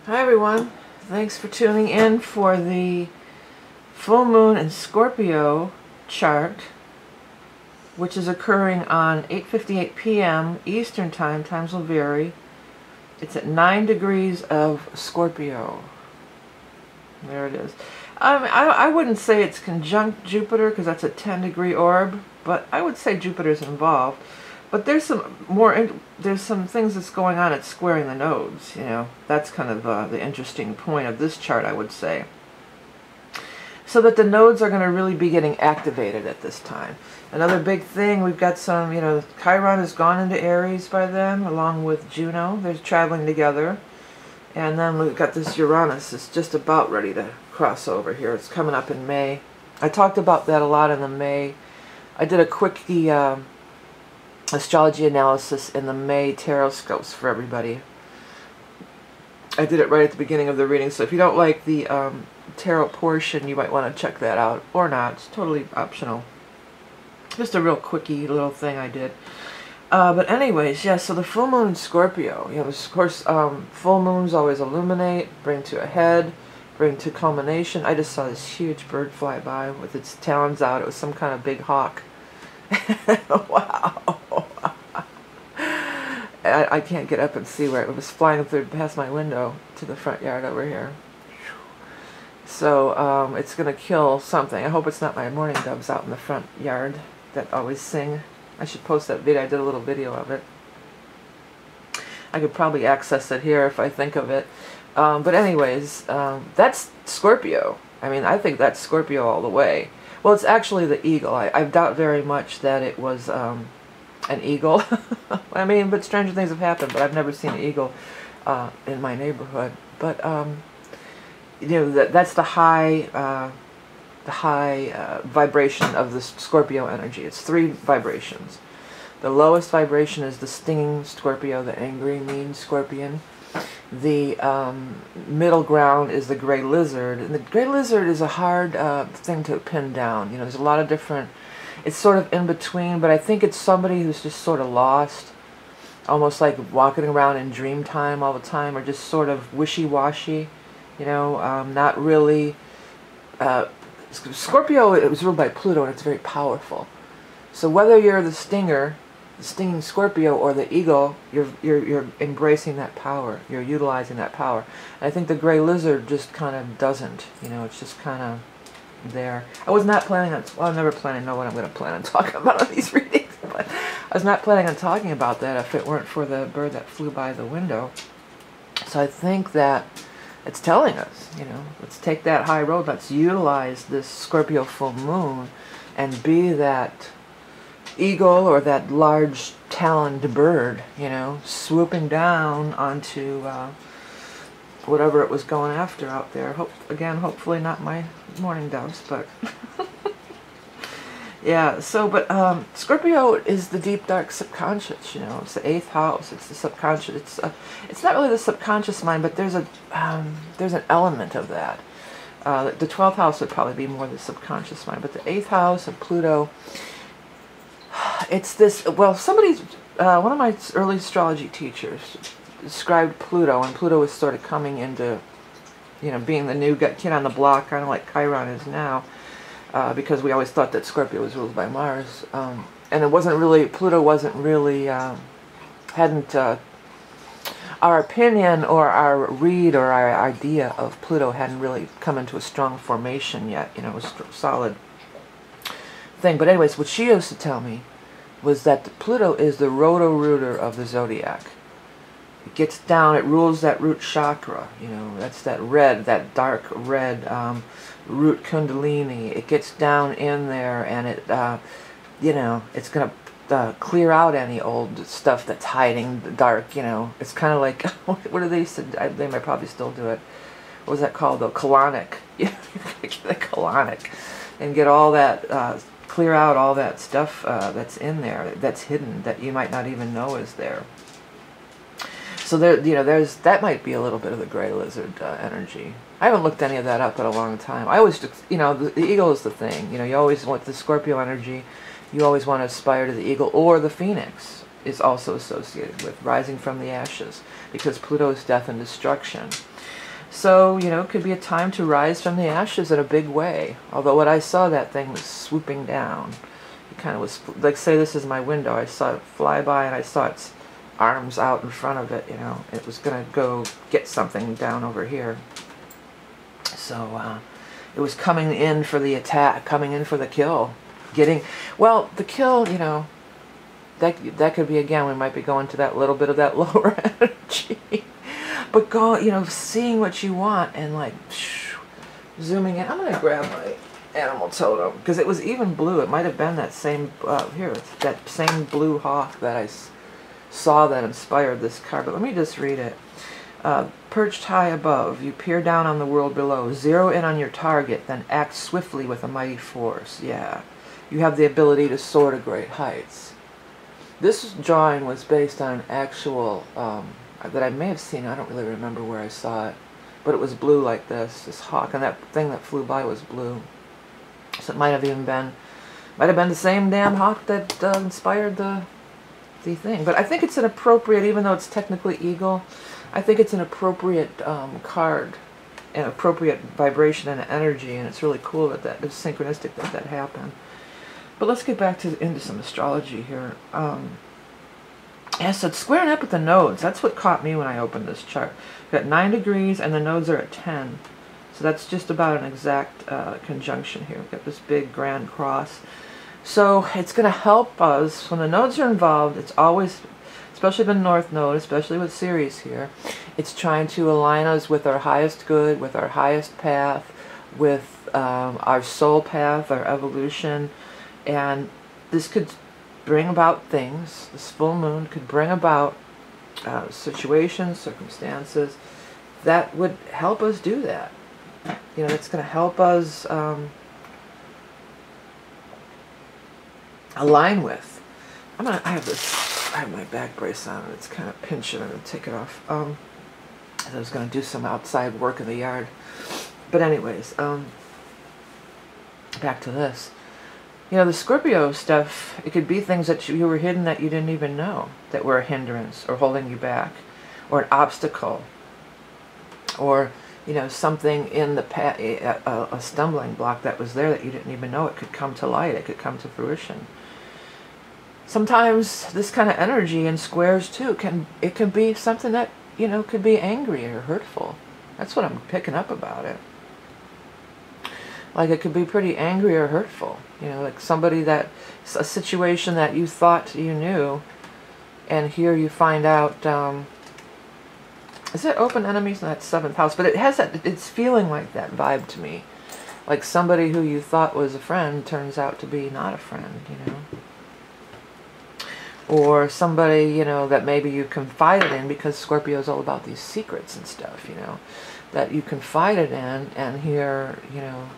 Hi everyone, thanks for tuning in for the full moon in Scorpio chart, which is occurring on 8:58 p.m. Eastern time. Times will vary. It's at 9 degrees of Scorpio. There it is. I wouldn't say it's conjunct Jupiter because that's a 10-degree orb, but I would say Jupiter's involved. But there's some things that's going on. It's squaring the nodes. You know, that's kind of the interesting point of this chart, I would say. So that the nodes are going to really be getting activated at this time. Another big thing, we've got some, Chiron has gone into Aries by then, along with Juno. They're traveling together. And then we've got this Uranus. It's just about ready to cross over here. It's coming up in May. I talked about that a lot in the May. I did a quickie astrology analysis in the May tarot scopes for everybody. I did it right at the beginning of the reading, so if you don't like the tarot portion, you might want to check that out, or not. It's totally optional. Just a real quickie little thing I did. But anyways, yeah, so the full moon in Scorpio, of course, full moons always illuminate, bring to a head, bring to culmination. I just saw this huge bird fly by with its talons out. It was some kind of big hawk. Wow. I can't get up and see where it was flying through past my window to the front yard over here. So it's going to kill something. I hope it's not my mourning doves out in the front yard that always sing. I should post that video. I did a little video of it. I could probably access it here if I think of it. But anyways, that's Scorpio. I mean, I think that's Scorpio all the way. Well, it's actually the eagle. I doubt very much that it was an eagle. I mean, but stranger things have happened, but I've never seen an eagle in my neighborhood. But, that's the high vibration of the Scorpio energy. It's 3 vibrations. The lowest vibration is the stinging Scorpio, the angry, mean scorpion. The middle ground is the gray lizard. And the gray lizard is a hard thing to pin down. There's a lot of different... It's sort of in between, but I think it's somebody who's just sort of lost. Almost like walking around in dream time all the time, or just sort of wishy-washy. Not really... Scorpio, it was ruled by Pluto, and it's very powerful. So whether you're the stinger, the stinging Scorpio, or the eagle, you're embracing that power. You're utilizing that power. And I think the gray lizard just kind of doesn't. It's just kind of there. I was not planning on... Well, I'm never planning to know what I'm going to plan on talking about in these readings. But I was not planning on talking about that if it weren't for the bird that flew by the window. So I think that it's telling us, let's take that high road. Let's utilize this Scorpio full moon and be that eagle or that large taloned bird, swooping down onto whatever it was going after out there. Hopefully not my mourning doves, but yeah. So, but Scorpio is the deep, dark subconscious. It's the 8th house. It's the subconscious. It's not really the subconscious mind, but there's an element of that. The 12th house would probably be more the subconscious mind, but the 8th house of Pluto. It's this. Well, one of my early astrology teachers described Pluto, and Pluto was sort of coming into, being the new kid on the block, kind of like Chiron is now. Because we always thought that Scorpio was ruled by Mars. And it wasn't really, Pluto wasn't really, hadn't, our opinion or our read or our idea of Pluto hadn't really come into a strong formation yet. It was a solid thing. But anyways, what she used to tell me was that Pluto is the roto-rooter of the zodiac. It gets down, it rules that root chakra, that's that red, that dark red root kundalini. It gets down in there, and it, it's going to clear out any old stuff that's hiding the dark, It's kind of like, what do they say? They might probably still do it. What was that called, though? Colonic. You get a colonic and get all that, clear out all that stuff that's in there, that's hidden, that you might not even know is there. So there, that might be a little bit of the gray lizard energy. I haven't looked any of that up in a long time. I always, the eagle is the thing. You always want the Scorpio energy. You always want to aspire to the eagle or the phoenix. is also associated with rising from the ashes, because Pluto is death and destruction. So, you know, it could be a time to rise from the ashes in a big way. Although when I saw that thing was swooping down, it kind of was, like, say this is my window, I saw it fly by and I saw its arms out in front of it, you know. It was going to go get something down over here. So, it was coming in for the attack, coming in for the kill. Well, the kill, you know, that could be, again, we might be going to that little bit of that lower energy. But you know, seeing what you want and like zooming in. I'm going to grab my animal totem because it was even blue. It might have been that same, here, that same blue hawk that I saw that inspired this card. But let me just read it. Perched high above, you peer down on the world below. Zero in on your target, then act swiftly with a mighty force. Yeah, you have the ability to soar to great heights. This drawing was based on an actual, that I may have seen. I don't really remember where I saw it, but it was blue like this hawk, and that thing that flew by was blue. So it might have been the same damn hawk that inspired the thing. But I think it's an appropriate, even though it's technically eagle, I think it's an appropriate card, an appropriate vibration and energy, and it's really cool that it's synchronistic that happened. But let's get back into some astrology here. Yeah, so it's squaring up with the nodes. That's what caught me when I opened this chart. We've got 9 degrees and the nodes are at 10. So that's just about an exact conjunction here. We've got this big grand cross. So it's going to help us when the nodes are involved. It's always, especially the North Node, especially with Ceres here, it's trying to align us with our highest good, with our highest path, with our soul path, our evolution. And this could bring about things. This full moon could bring about situations, circumstances that would help us do that. You know, it's going to help us align with. I have my back brace on and it's kind of pinching. I'm going to take it off. I was going to do some outside work in the yard. But anyways, back to this. You know, the Scorpio stuff, it could be things that you were hidden that you didn't even know that were a hindrance or holding you back, or an obstacle, or, you know, something in the past, a stumbling block that was there that you didn't even know. It could come to light. It could come to fruition. Sometimes this kind of energy in squares too can be something that, you know, could be angry or hurtful. That's what I'm picking up about it. Like it could be pretty angry or hurtful. You know, like a situation that you thought you knew, and here you find out, is it open enemies? No, that's 7th house, but it has that, it's feeling like that vibe to me. Like somebody who you thought was a friend turns out to be not a friend, you know. Or somebody, you know, that maybe you confided in, because Scorpio is all about these secrets and stuff, you know, that you confided in, and here, you know,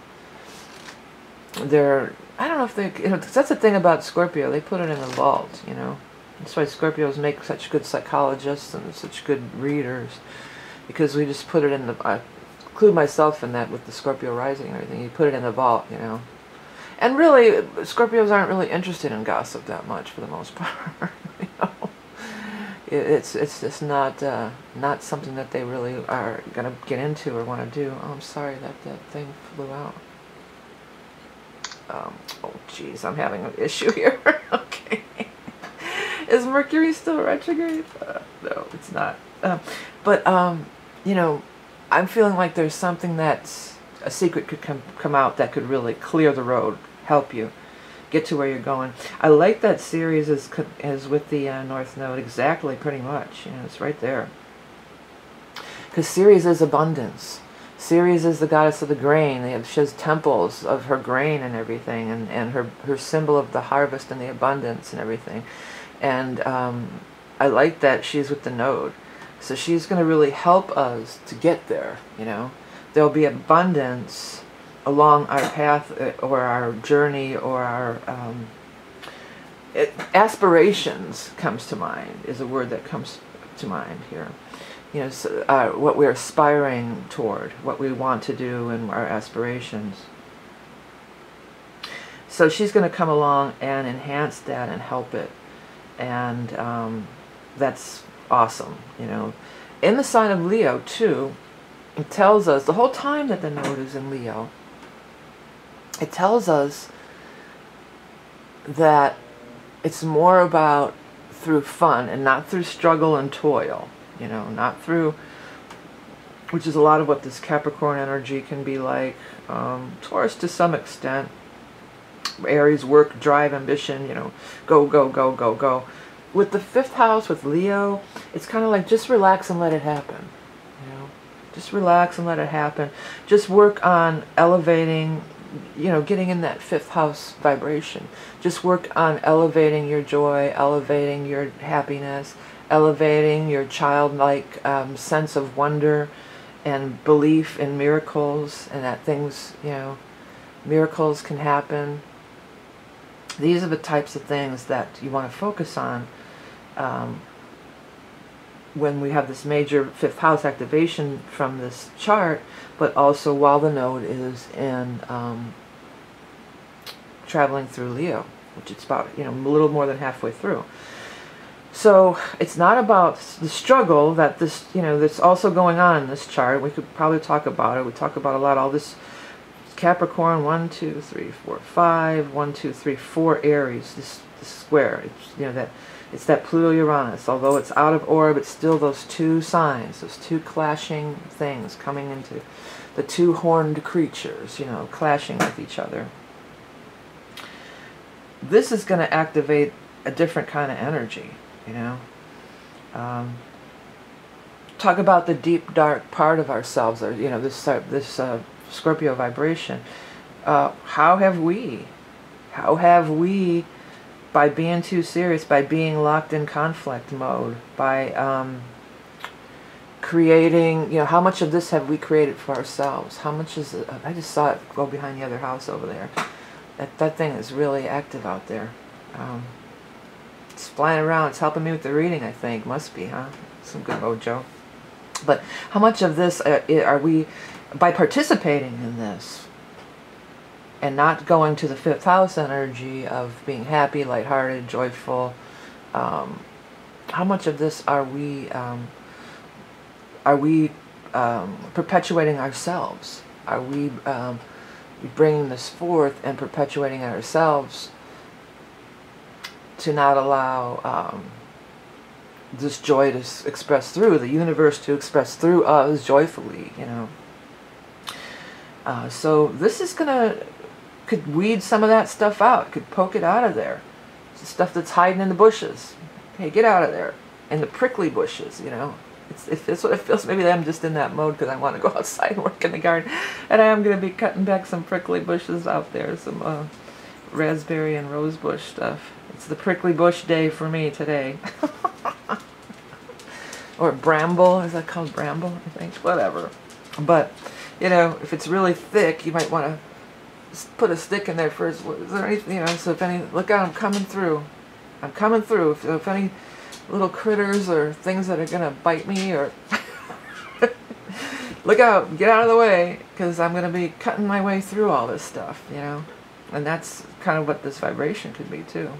I don't know if they, you know, that's the thing about Scorpio, they put it in the vault, you know. That's why Scorpios make such good psychologists and such good readers, because we just put it in the, I include myself in that with the Scorpio rising and everything, you put it in the vault, you know. And really, Scorpios aren't really interested in gossip that much for the most part, you know. It's just not something that they really are going to get into or want to do. Oh, I'm sorry that thing flew out. Oh geez, I'm having an issue here. Okay. Is Mercury still retrograde? No, it's not. You know, I'm feeling like there's something that's, a secret could come out that could really clear the road, help you get to where you're going. I like that Ceres is with the North Node, exactly, pretty much. You know, it's right there. Because Ceres is abundance. Ceres is the goddess of the grain. She has temples of her grain and everything, and her symbol of the harvest and the abundance and everything. And I like that she's with the node. So she's going to really help us to get there, you know. There'll be abundance along our path or our journey or our aspirations comes to mind, is a word that comes to mind here. You know, so, what we're aspiring toward, what we want to do, and our aspirations. So she's going to come along and enhance that and help it. And that's awesome, you know. In the sign of Leo, too, it tells us, the whole time that the node is in Leo, it tells us that it's more about through fun and not through struggle and toil, you know, not through, which is a lot of what this Capricorn energy can be like. Taurus to some extent. Aries, work, drive, ambition, you know, go, go, go, go, go. With the 5th house, with Leo, it's kind of like just relax and let it happen, you know. Just relax and let it happen. Just work on elevating, you know, getting in that 5th house vibration. Just work on elevating your joy, elevating your happiness, elevating your childlike sense of wonder and belief in miracles, and that things, you know, miracles can happen. These are the types of things that you want to focus on when we have this major 5th house activation from this chart, but also while the node is in traveling through Leo, which it's about, you know, a little more than halfway through. So it's not about the struggle that this, you know, that's also going on in this chart. We could probably talk about it. We talk about a lot, all this Capricorn, 1, 2, 3, 4, 5, 1, 2, 3, 4 Aries, this square. It's, you know, that it's that Pluto-Uranus. Although it's out of orb, it's still those two signs, those two clashing things coming into the two horned creatures, you know, clashing with each other. This is going to activate a different kind of energy, you know. Talk about the deep, dark part of ourselves, or, you know, this Scorpio vibration. How have we, by being too serious, by being locked in conflict mode, by creating, you know, how much of this have we created for ourselves? How much is it? I just saw it go behind the other house over there. That thing is really active out there. It's flying around. It's helping me with the reading, I think. Must be, huh? Some good mojo. But how much of this are we, by participating in this and not going to the 5th house energy of being happy, lighthearted, joyful, how much of this are we perpetuating ourselves? Are we bringing this forth and perpetuating ourselves to not allow this joy to express through, the universe to express through us joyfully, you know? So this is could weed some of that stuff out, could poke it out of there. It's the stuff that's hiding in the bushes. Hey, get out of there. In the prickly bushes, you know. It's what it feels. Maybe I'm just in that mode because I want to go outside and work in the garden. And I am going to be cutting back some prickly bushes out there, some raspberry and rose bush stuff. It's the prickly bush day for me today. Or bramble, is that called bramble, I think? Whatever. But, you know, if it's really thick, you might want to put a stick in there first. Is there anything, you know, so if any, look out, I'm coming through. I'm coming through. If any little critters or things that are going to bite me, or look out, get out of the way, because I'm going to be cutting my way through all this stuff, you know. And that's kind of what this vibration could be, too.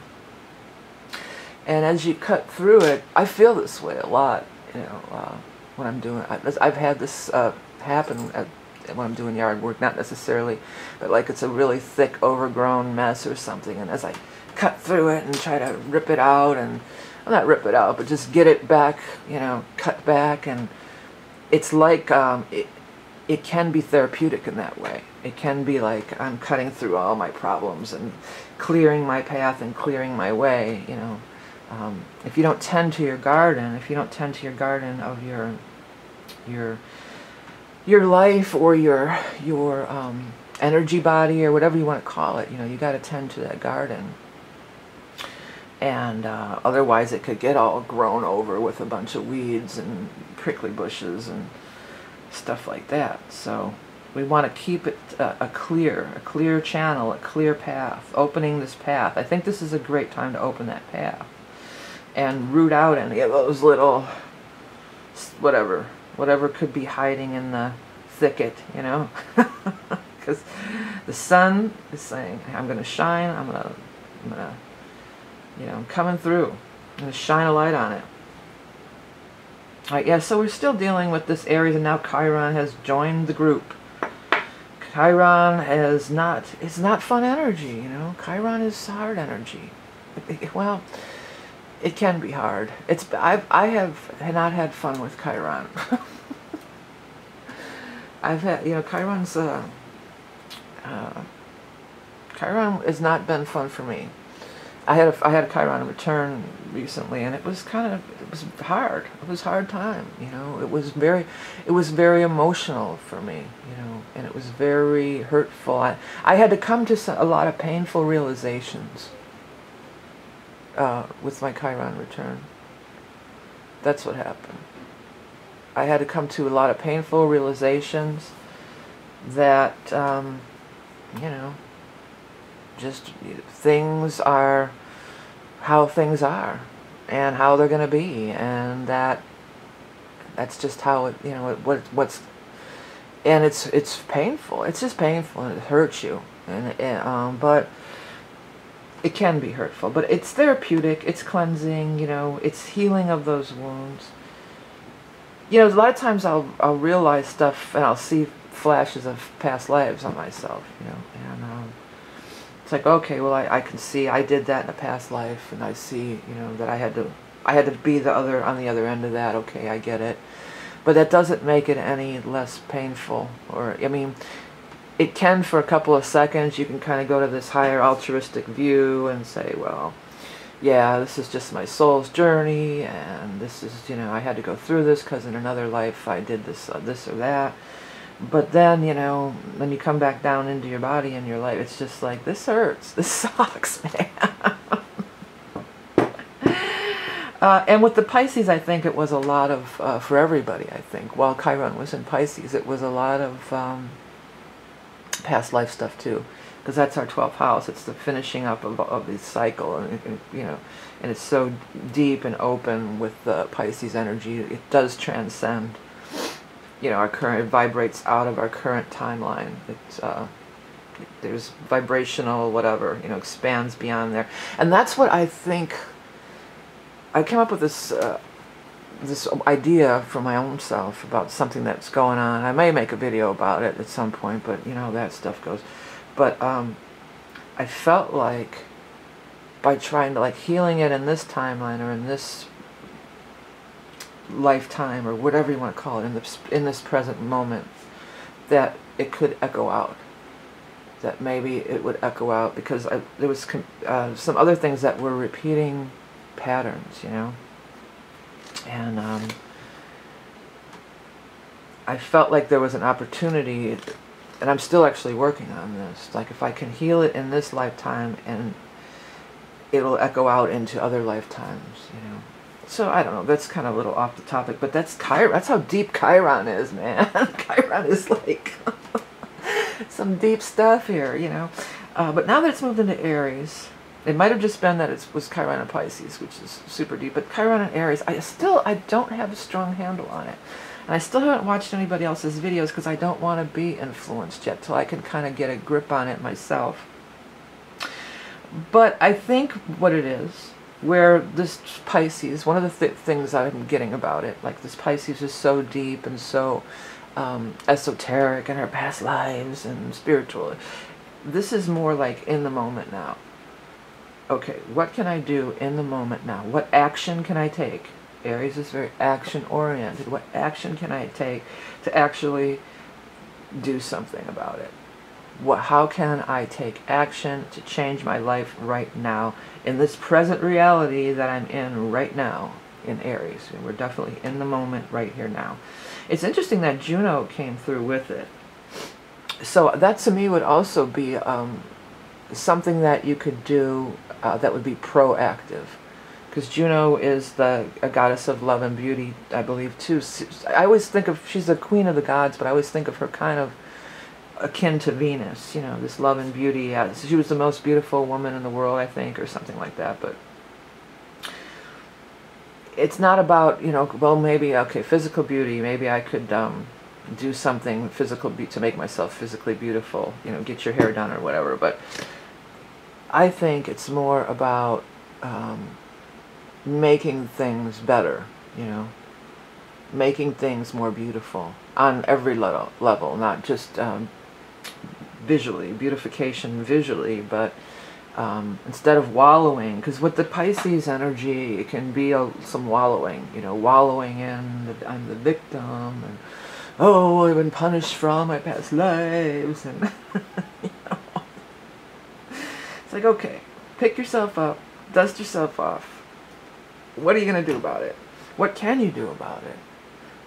And as you cut through it, I feel this way a lot, you know, when I'm doing it. I've had this happen when I'm doing yard work, not necessarily, but like it's a really thick, overgrown mess or something, and as I cut through it and try to rip it out, and, well, not rip it out, but just get it back, you know, cut back, and it's like, it can be therapeutic in that way. It can be like I'm cutting through all my problems and clearing my path and clearing my way, you know. If you don't tend to your garden, if you don't tend to your garden of your life, or your energy body, or whatever you want to call it, you know, you got to tend to that garden. And otherwise it could get all grown over with a bunch of weeds and prickly bushes and stuff like that. So we want to keep it a clear channel, a clear path, opening this path. I think this is a great time to open that path and root out any of those little, whatever could be hiding in the thicket, you know. Because the sun is saying, I'm going to shine, I'm going to, you know, I'm coming through. and shine a light on it. Alright, yeah, so we're still dealing with this Aries, and now Chiron has joined the group. Chiron is not, it's not fun energy, you know. Chiron is hard energy. Well, it can be hard. I have not had fun with Chiron. I've had, you know, Chiron has not been fun for me. I had a Chiron return recently, and it was hard. It was a hard time, you know. It was very emotional for me, you know, and it was very hurtful. I had to come to a lot of painful realizations with my Chiron return. That's what happened. I had to come to a lot of painful realizations that, you know, just things are how things are and how they're going to be, and that's just how it, you know, and it's painful. It's just painful, and it hurts you, but it can be hurtful, but it's therapeutic, it's cleansing, you know, it's healing of those wounds. You know, a lot of times I'll realize stuff, and I'll see flashes of past lives on myself, you know, and it's like, okay, well, I can see I did that in a past life, and I see, you know, that I had to be on the other end of that. Okay, I get it, but that doesn't make it any less painful. Or, I mean, it can for a couple of seconds. You can kind of go to this higher altruistic view and say, well, yeah, this is just my soul's journey, and this is, you know, I had to go through this because in another life I did this or that. But then, you know, when you come back down into your body and your life, it's just like, this hurts. This sucks, man. And with the Pisces, I think it was a lot of, for everybody, I think, while Chiron was in Pisces, it was a lot of past life stuff too. Because that's our 12th house. It's the finishing up of the cycle. And you know, and it's so deep and open with the Pisces energy. It does transcend, you know, our current, it vibrates out of our current timeline. It's there's vibrational whatever, you know, expands beyond there. And that's what I think. I came up with this this idea for my own self about something that's going on. I may make a video about it at some point, but you know, that stuff goes. But I felt like by trying to, like, healing it in this timeline or in this lifetime or whatever you want to call it, in this present moment, that it could echo out. That maybe it would echo out, because there was some other things that were repeating patterns, you know, and I felt like there was an opportunity, and I'm still actually working on this, like if I can heal it in this lifetime, and it'll echo out into other lifetimes, you know. So I don't know, that's kind of a little off the topic, but that's Chiron. That's how deep Chiron is, man. Chiron is like some deep stuff here, you know. But now that it's moved into Aries, it might have just been that it was Chiron and Pisces, which is super deep, but Chiron and Aries, I don't have a strong handle on it. And I still haven't watched anybody else's videos because I don't want to be influenced yet till I can kind of get a grip on it myself. But I think what it is, where this Pisces, one of the things I'm getting about it, like this Pisces is so deep and so esoteric in our past lives and spiritual. This is more like in the moment now. Okay, what can I do in the moment now? What action can I take? Aries is very action-oriented. What action can I take to actually do something about it? How can I take action to change my life right now in this present reality that I'm in right now in Aries? And we're definitely in the moment right here now. It's interesting that Juno came through with it. So that to me would also be something that you could do that would be proactive. Because Juno is a goddess of love and beauty, I believe, too. I always think of, she's the queen of the gods, but I always think of her kind of akin to Venus, you know, this love and beauty. She was the most beautiful woman in the world, I think, or something like that. But it's not about, you know, well, maybe, okay, physical beauty, maybe I could do something physical to make myself physically beautiful, you know, get your hair done or whatever. But I think it's more about making things better, you know, making things more beautiful on every level, not just visually, beautification visually, but instead of wallowing, because with the Pisces energy, it can be some wallowing, you know, wallowing in I'm the victim, and oh, I've been punished for all my past lives, and you know, it's like, okay, pick yourself up, dust yourself off. What are you going to do about it? What can you do about it?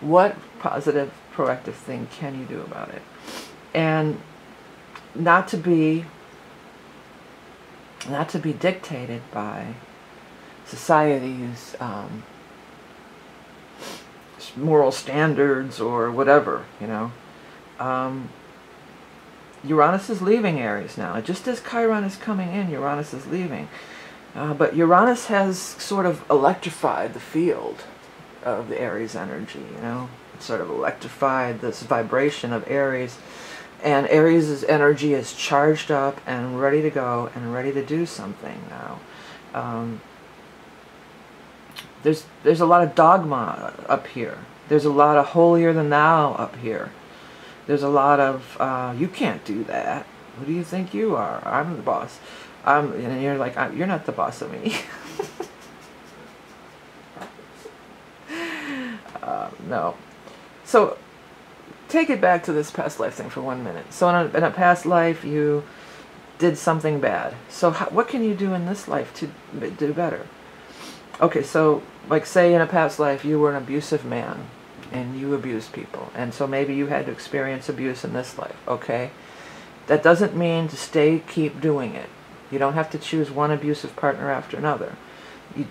What positive, proactive thing can you do about it? And not to be dictated by society's moral standards or whatever, you know. Uranus is leaving Aries now. Just as Chiron is coming in, Uranus is leaving. But Uranus has sort of electrified the field of the Aries energy, you know. It's sort of electrified this vibration of Aries. And Aries' energy is charged up and ready to go and ready to do something now. There's a lot of dogma up here. There's a lot of holier than thou up here. There's a lot of, you can't do that. Who do you think you are? I'm the boss. And you're like, you're not the boss of me. No. So, take it back to this past life thing for 1 minute. So in a past life, you did something bad. So what can you do in this life to do better? Okay, so like say in a past life you were an abusive man and you abused people. And so maybe you had to experience abuse in this life, okay? That doesn't mean to keep doing it. You don't have to choose one abusive partner after another.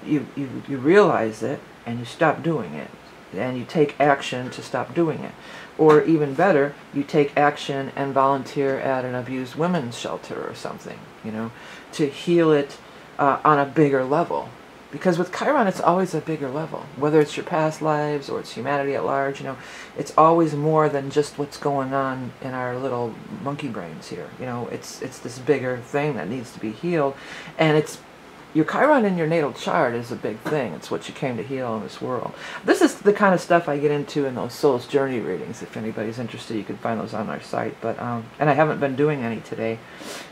You realize it and you stop doing it. And you take action to stop doing it. Or even better, you take action and volunteer at an abused women's shelter or something, you know, to heal it on a bigger level. Because with Chiron, it's always a bigger level. Whether it's your past lives or it's humanity at large, you know, it's always more than just what's going on in our little monkey brains here. You know, it's this bigger thing that needs to be healed. And it's your Chiron in your natal chart is a big thing. It's what you came to heal in this world. This is the kind of stuff I get into in those Soul's Journey readings. If anybody's interested, you can find those on our site. But and I haven't been doing any today,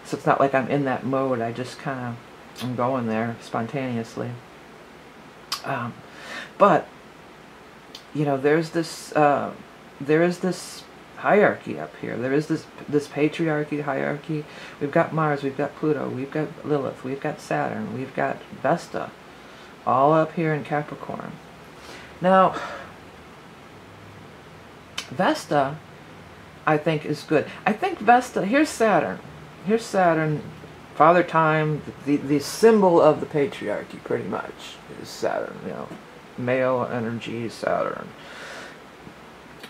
so it's not like I'm in that mode. I just kind of am going there spontaneously. But you know, there is this hierarchy up here. There is this patriarchy, hierarchy. We've got Mars, we've got Pluto, we've got Lilith, we've got Saturn, we've got Vesta, all up here in Capricorn. Now, Vesta, I think, is good. I think Vesta, here's Saturn. Here's Saturn, Father Time, the symbol of the patriarchy, pretty much, is Saturn, you know, male energy, Saturn.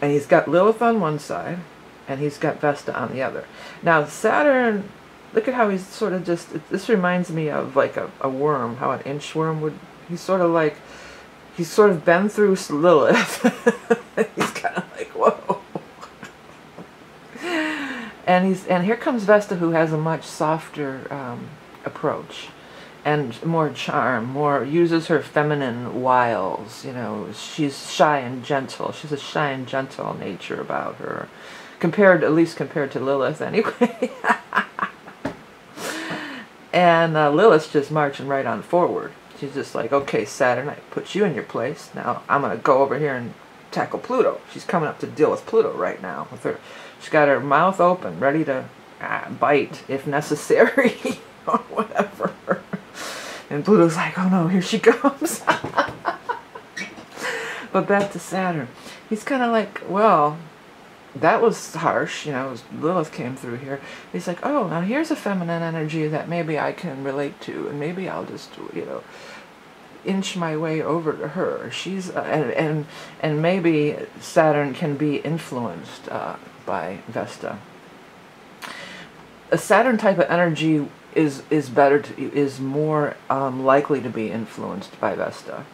And he's got Lilith on one side, and he's got Vesta on the other. Now, Saturn, look at how he's sort of just, this reminds me of like a worm, how an inchworm would, he's sort of been through Lilith. He's kind of like, whoa. And here comes Vesta, who has a much softer approach. And more charm, uses her feminine wiles, you know, she's shy and gentle. She's a shy and gentle nature about her. At least compared to Lilith anyway. And Lilith's just marching right on forward. She's just like, okay, Saturn, I put you in your place. Now I'm going to go over here and tackle Pluto. She's coming up to deal with Pluto right now. She's got her mouth open, ready to bite if necessary, or whatever. And Pluto's like, oh no, here she comes. But back to Saturn. He's kind of like, well, that was harsh, you know, Lilith came through here. He's like, oh, now here's a feminine energy that maybe I can relate to, and maybe I'll just, you know, inch my way over to her. She's, and maybe Saturn can be influenced by Vesta. A Saturn type of energy is more likely to be influenced by Vesta.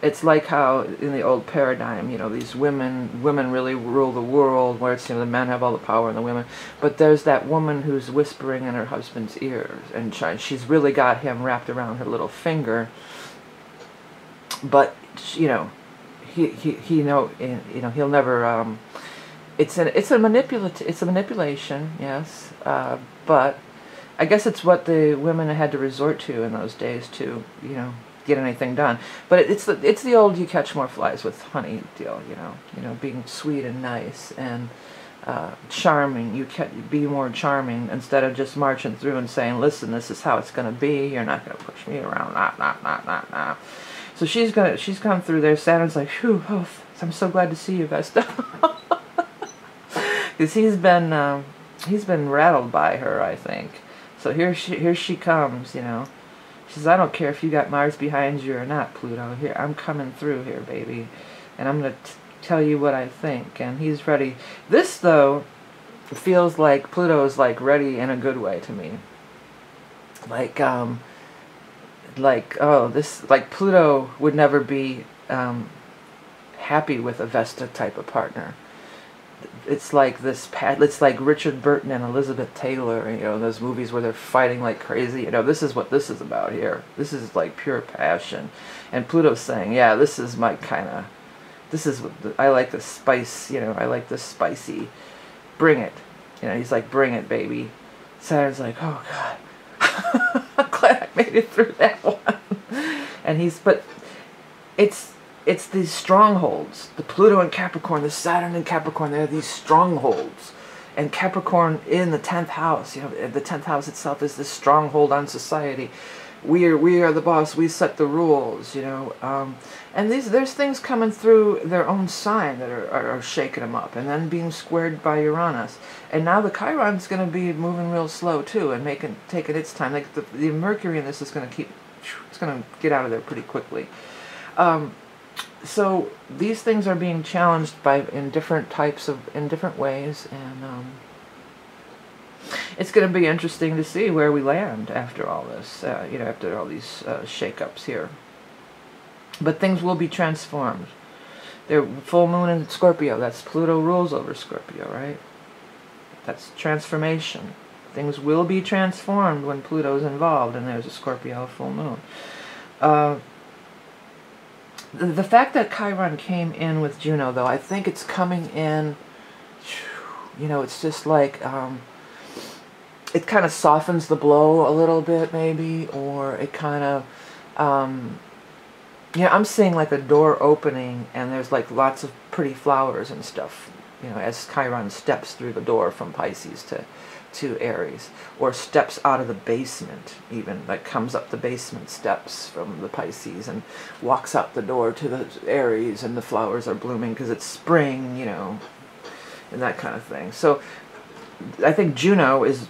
It's like how in the old paradigm, you know, these women really rule the world, where it's, you know, the men have all the power and the women, but there's that woman who's whispering in her husband's ears, and she's really got him wrapped around her little finger, but you know, he'll never. It's a manipulation, yes, but I guess it's what the women had to resort to in those days to, you know, get anything done. But it's the old "you catch more flies with honey" deal, you know, being sweet and nice and charming. You can be more charming instead of just marching through and saying, "Listen, this is how it's going to be. You're not going to push me around." Nah. So she's come through there. Saturn's like, "Phew, oh, I'm so glad to see you, Vesta," because he's been rattled by her, I think. So here she comes, you know. She says, "I don't care if you got Mars behind you or not, Pluto. Here, I'm coming through here, baby. And I'm going to tell you what I think." And he's ready. This, though, feels like Pluto's, like, ready in a good way to me. Like Pluto would never be happy with a Vesta type of partner. It's like it's like Richard Burton and Elizabeth Taylor, you know, those movies where they're fighting like crazy. You know, this is what this is about here. This is like pure passion. And Pluto's saying, yeah, this is my kind of, this is what I like the spice, you know, I like the spicy. Bring it. You know, he's like, bring it, baby. Saturn's like, oh God, I'm glad I made it through that one. And but it's these strongholds. The Pluto and Capricorn, the Saturn and Capricorn, they're these strongholds. And Capricorn in the 10th house, you know, the 10th house itself is this stronghold on society. We are the boss, we set the rules, you know. And there's things coming through their own sign that are shaking them up, and then being squared by Uranus. And now the Chiron's going to be moving real slow too, and taking its time. Like the Mercury in this is going to it's going to get out of there pretty quickly. So these things are being challenged in different ways, and it's going to be interesting to see where we land after all this, you know, after all these shakeups here. But things will be transformed. They're full moon in Scorpio. That's Pluto rules over Scorpio, right? That's transformation. Things will be transformed when Pluto's involved, and there's a Scorpio full moon. The fact that Chiron came in with Juno, though, I think it's coming in, you know, it's just like, it kind of softens the blow a little bit, maybe, or it kind of, you know, I'm seeing like a door opening, and there's like lots of pretty flowers and stuff, you know, as Chiron steps through the door from Pisces to Aries, or steps out of the basement, even, like comes up the basement steps from the Pisces and walks out the door to the Aries, and the flowers are blooming because it's spring, you know, and that kind of thing. So I think Juno is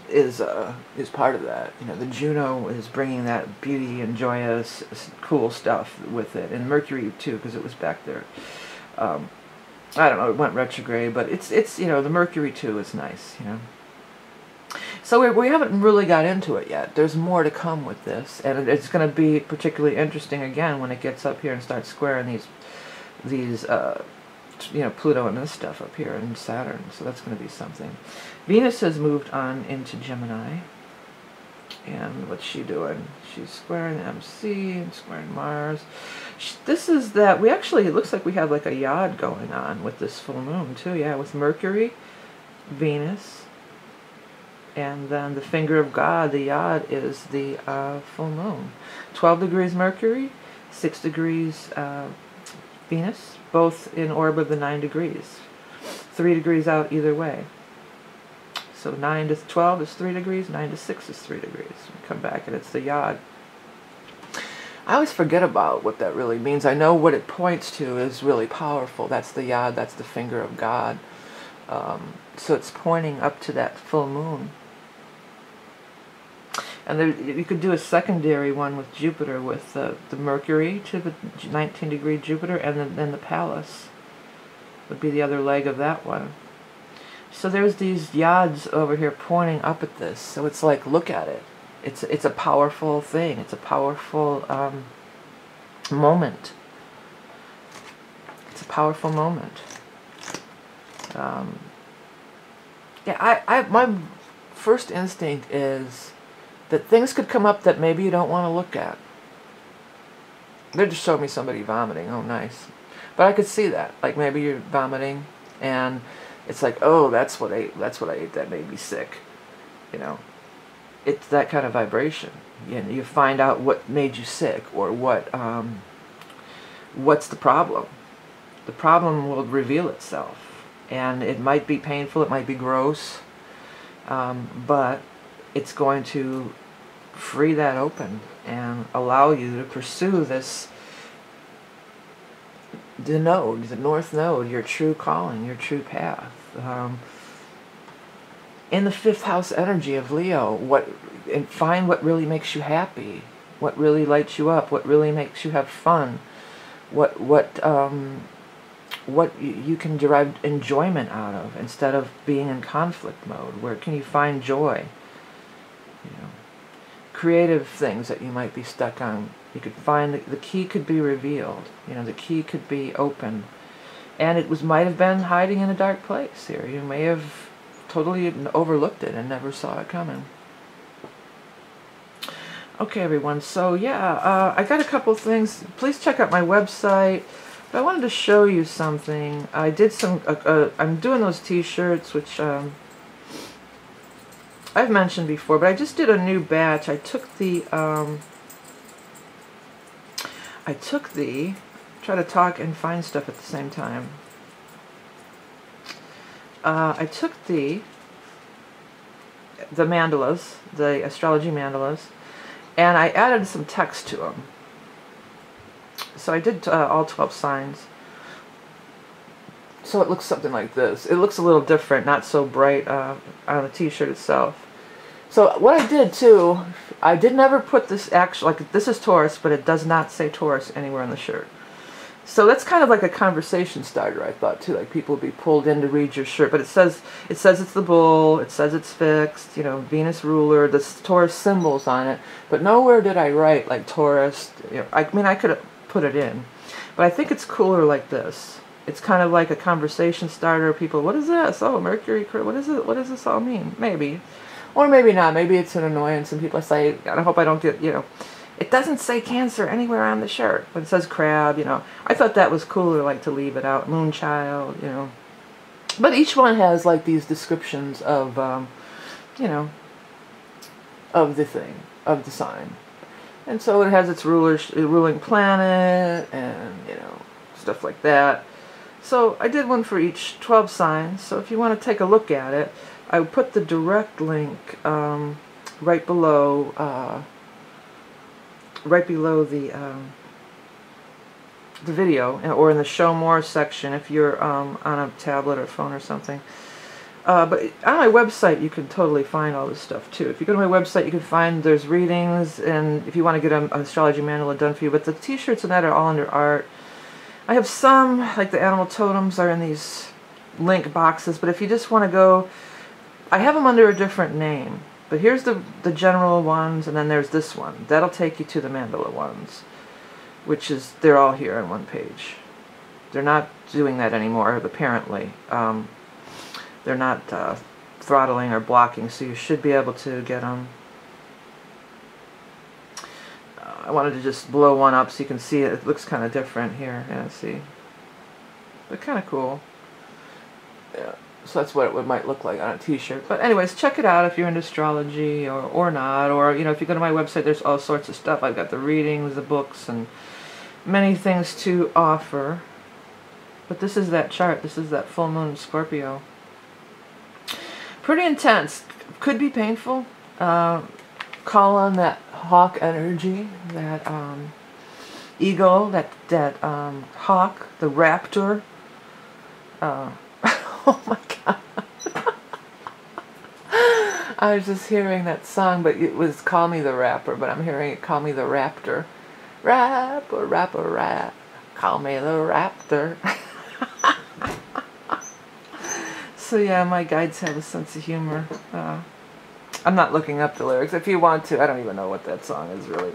part of that. You know, the Juno is bringing that beauty and joyous, cool stuff with it, and Mercury too, because it was back there. I don't know, it went retrograde, but it's you know, the Mercury too is nice, you know. So we haven't really got into it yet. There's more to come with this, and it's going to be particularly interesting again when it gets up here and starts squaring these you know, Pluto and this stuff up here, and Saturn. So that's going to be something. Venus has moved on into Gemini, and what's she doing? She's squaring MC and squaring Mars. This is that we actually, it looks like we have like a yod going on with this full moon too. Yeah, with Mercury, Venus. And then the finger of God, the yod, is the full moon. 12 degrees Mercury, 6 degrees Venus, both in orb of the 9 degrees. 3 degrees out either way. So 9 to 12 is 3 degrees, 9 to 6 is 3 degrees. We come back and it's the yod. I always forget about what that really means. I know what it points to is really powerful. That's the yod, that's the finger of God. So it's pointing up to that full moon. And there, you could do a secondary one with Jupiter, with the Mercury to the 19-degree Jupiter, and then the Palace would be the other leg of that one. So there's these yods over here pointing up at this. So it's like, look at it. It's a powerful thing. It's a powerful moment. It's a powerful moment. Yeah, my first instinct is that things could come up that maybe you don't want to look at. They just showed me somebody vomiting. Oh, nice. But I could see that. Like maybe you're vomiting, and it's like, oh, that's what I ate that made me sick. You know, it's that kind of vibration. You know, you find out what made you sick, or what's the problem. The problem will reveal itself, and it might be painful. It might be gross, but it's going to free that open and allow you to pursue this, the north node, your true calling, your true path. In the 5th house energy of Leo, and find what really makes you happy, what really lights you up, what really makes you have fun, what you can derive enjoyment out of, instead of being in conflict mode. Where can you find joy? You know, creative things that you might be stuck on. You could find the key could be revealed. You know, the key could be open, and it might have been hiding in a dark place here. You may have totally overlooked it and never saw it coming. Okay, everyone. So yeah, I got a couple things. Please check out my website. But I wanted to show you something. I did some. I'm doing those T-shirts, which I've mentioned before, but I just did a new batch. I took the. Try to talk and find stuff at the same time. I took the mandalas, the astrology mandalas, and I added some text to them. So I did all 12 signs. So it looks something like this. It looks a little different, not so bright on the T-shirt itself. So what I did too, I did never put this actual, like this is Taurus, but it does not say Taurus anywhere on the shirt. So that's kind of like a conversation starter, I thought too. Like people would be pulled in to read your shirt, but it says it's the bull, it says it's fixed, you know, Venus ruler, the Taurus symbols on it, but nowhere did I write like Taurus. You know, I mean, I could have put it in, but I think it's cooler like this. It's kind of like a conversation starter. People, what is this? Oh, Mercury, what is it? What does this all mean? Maybe. Or maybe not. Maybe it's an annoyance and people say, I hope I don't get, you know. It doesn't say Cancer anywhere on the shirt, but it says crab, you know. I thought that was cooler, like to leave it out. Moonchild, you know. But each one has like these descriptions of, you know, of the thing, of the sign. And so it has its ruling planet and, you know, stuff like that. So I did one for each 12 signs. So if you want to take a look at it, I put the direct link right below the video, or in the show more section if you're on a tablet or phone or something. But on my website you can totally find all this stuff too. If you go to my website you can find there's readings, and if you want to get an astrology mandala done for you. But the T-shirts and that are all under art. I have some, like the animal totems are in these link boxes, but if you just want to go, I have them under a different name. But here's the general ones, and then there's this one. That'll take you to the mandala ones, which is, they're all here on one page. They're not doing that anymore, apparently. They're not throttling or blocking, so you should be able to get them. I wanted to just blow one up so you can see it. It looks kind of different here. Yeah, see? They're kind of cool. Yeah. So that's what it might look like on a T-shirt. But anyways, check it out if you're into astrology or not. Or, you know, if you go to my website, there's all sorts of stuff. I've got the readings, the books, and many things to offer. But this is that chart. This is that full moon Scorpio. Pretty intense. Could be painful. Call on that hawk energy, that eagle, that hawk, the raptor. Oh my God. I was just hearing that song, but it was Call Me the Rapper, but I'm hearing it Call Me the Raptor. Rapper, rapper, rap. Call me the Raptor. So yeah, my guides have a sense of humor. I'm not looking up the lyrics. If you want to, I don't even know what that song is really.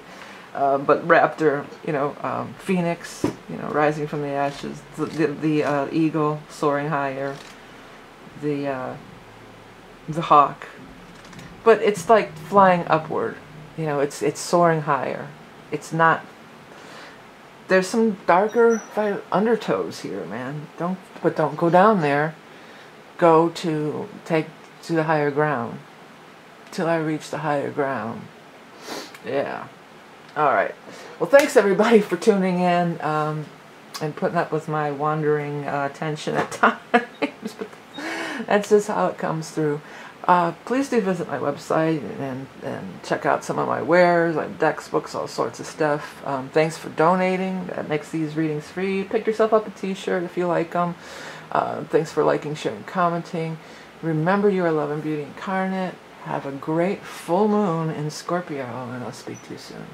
But Raptor, you know, Phoenix, you know, rising from the ashes. The eagle soaring higher. The hawk. But it's like flying upward. You know, it's soaring higher. It's not there's some darker undertows here, man. But don't go down there. Go to the higher ground. Till I reach the higher ground. Yeah. All right. Well, thanks everybody for tuning in and putting up with my wandering attention at times. But that's just how it comes through. Please do visit my website and check out some of my wares, like decks, books, all sorts of stuff. Thanks for donating. That makes these readings free. Pick yourself up a t-shirt if you like them. Thanks for liking, sharing, commenting. Remember, you are love and beauty incarnate. Have a great full moon in Scorpio, and I'll speak to you soon.